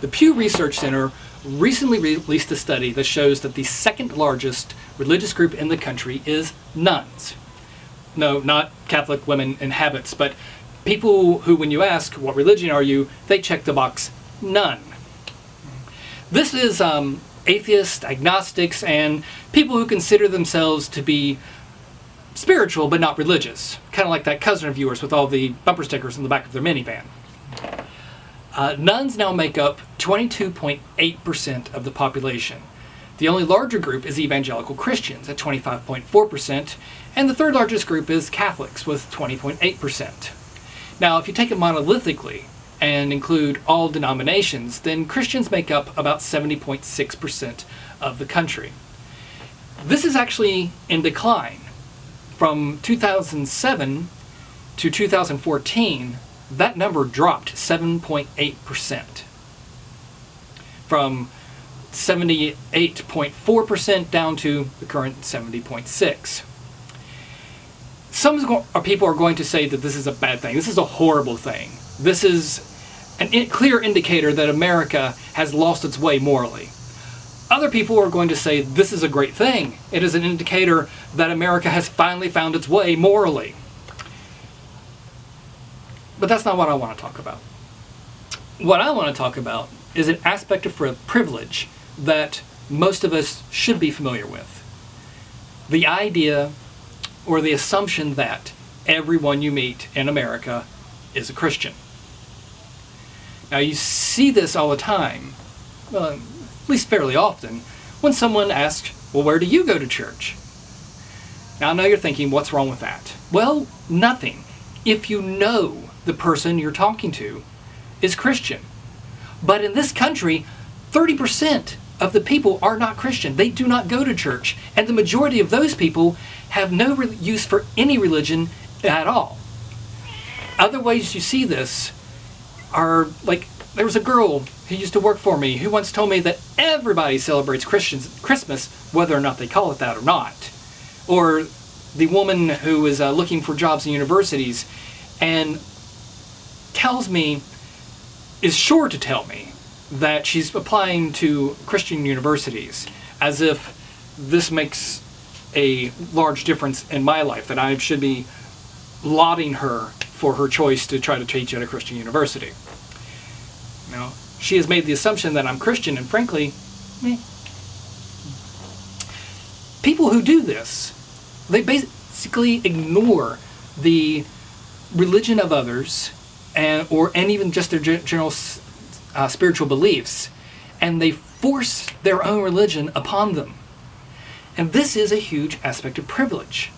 The Pew Research Center recently released a study that shows that the second largest religious group in the country is nuns. No, not Catholic women in habits, but people who, when you ask, what religion are you, they check the box, none. This is atheists, agnostics, and people who consider themselves to be spiritual but not religious. Kind of like that cousin of yours with all the bumper stickers in the back of their minivan. Nuns now make up 22.8% of the population. The only larger group is evangelical Christians at 25.4%, and the third largest group is Catholics with 20.8%. Now, if you take it monolithically and include all denominations, then Christians make up about 70.6% of the country. This is actually in decline. From 2007 to 2014, that number dropped 7.8%. From 78.4% down to the current 70.6%. Some people are going to say that this is a bad thing. This is a horrible thing. This is a clear indicator that America has lost its way morally. Other people are going to say this is a great thing. It is an indicator that America has finally found its way morally. But that's not what I want to talk about. What I want to talk about is an aspect of privilege that most of us should be familiar with. The idea or the assumption that everyone you meet in America is a Christian. Now you see this all the time, well, at least fairly often, when someone asks, well, where do you go to church? Now I know you're thinking, what's wrong with that? Well, nothing. If you know the person you're talking to is Christian. But in this country, 30% of the people are not Christian. They do not go to church. And the majority of those people have no use for any religion at all. Other ways you see this are, like, there was a girl who used to work for me who once told me that everybody celebrates Christmas, whether or not they call it that or not. Or the woman who is looking for jobs in universities and tells me, is sure to tell me, that she's applying to Christian universities, as if this makes a large difference in my life, that I should be lauding her for her choice to try to teach at a Christian university. Now, she has made the assumption that I'm Christian, and frankly, people who do this, they basically ignore the religion of others and even just their general spiritual beliefs, and they force their own religion upon them. And this is a huge aspect of privilege.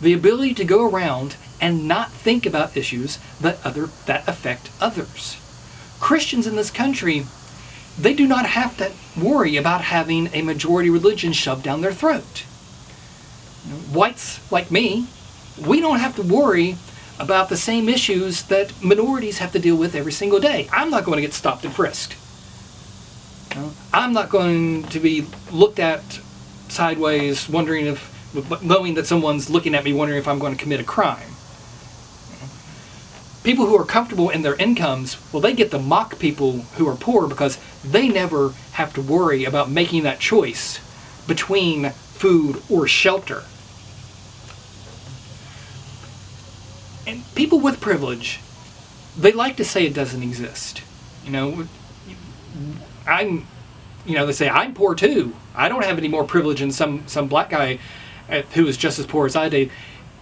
The ability to go around and not think about issues that affect others. Christians in this country, they do not have to worry about having a majority religion shoved down their throat. Whites like me, we don't have to worry about the same issues that minorities have to deal with every single day. I'm not going to get stopped and frisked. I'm not going to be looked at sideways, knowing that someone's looking at me, wondering if I'm going to commit a crime. People who are comfortable in their incomes, well, they get to mock people who are poor because they never have to worry about making that choice between food or shelter. And people with privilege, they like to say it doesn't exist. They say, I'm poor too. I don't have any more privilege than some black guy who is just as poor as I did.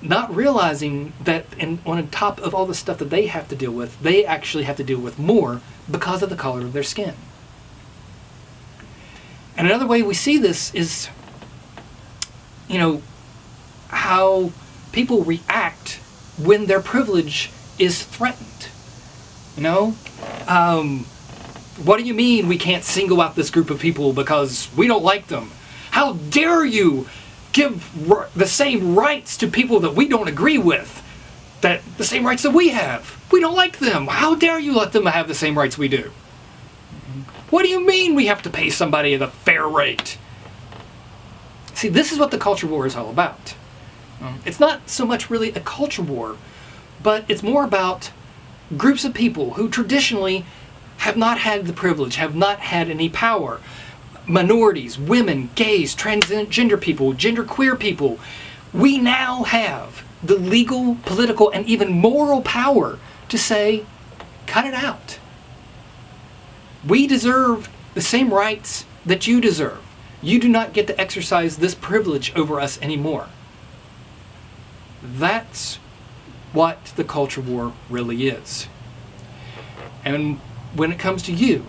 Not realizing that on top of all the stuff that they have to deal with, they actually have to deal with more because of the color of their skin. And another way we see this is, how people react when their privilege is threatened. What do you mean we can't single out this group of people because we don't like them? How dare you give the same rights to people that we don't agree with, the same rights that we have? We don't like them. How dare you let them have the same rights we do? What do you mean we have to pay somebody at a fair rate? See, this is what the culture war is all about. It's not so much really a culture war, but it's more about groups of people who traditionally have not had the privilege, have not had any power. Minorities, women, gays, transgender people, genderqueer people, we now have the legal, political, and even moral power to say, cut it out. We deserve the same rights that you deserve. You do not get to exercise this privilege over us anymore. That's what the culture war really is. And when it comes to you,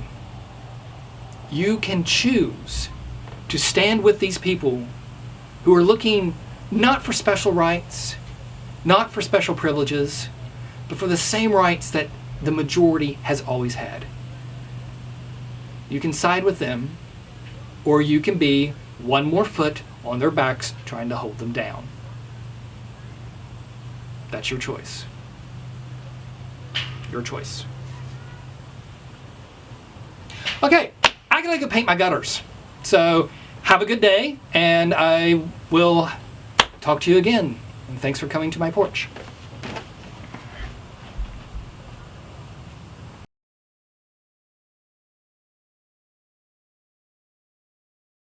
you can choose to stand with these people who are looking not for special rights, not for special privileges, but for the same rights that the majority has always had. You can side with them, or you can be one more foot on their backs trying to hold them down. That's your choice. Your choice. Okay, I gotta go paint my gutters. So have a good day, and I will talk to you again. And thanks for coming to my porch.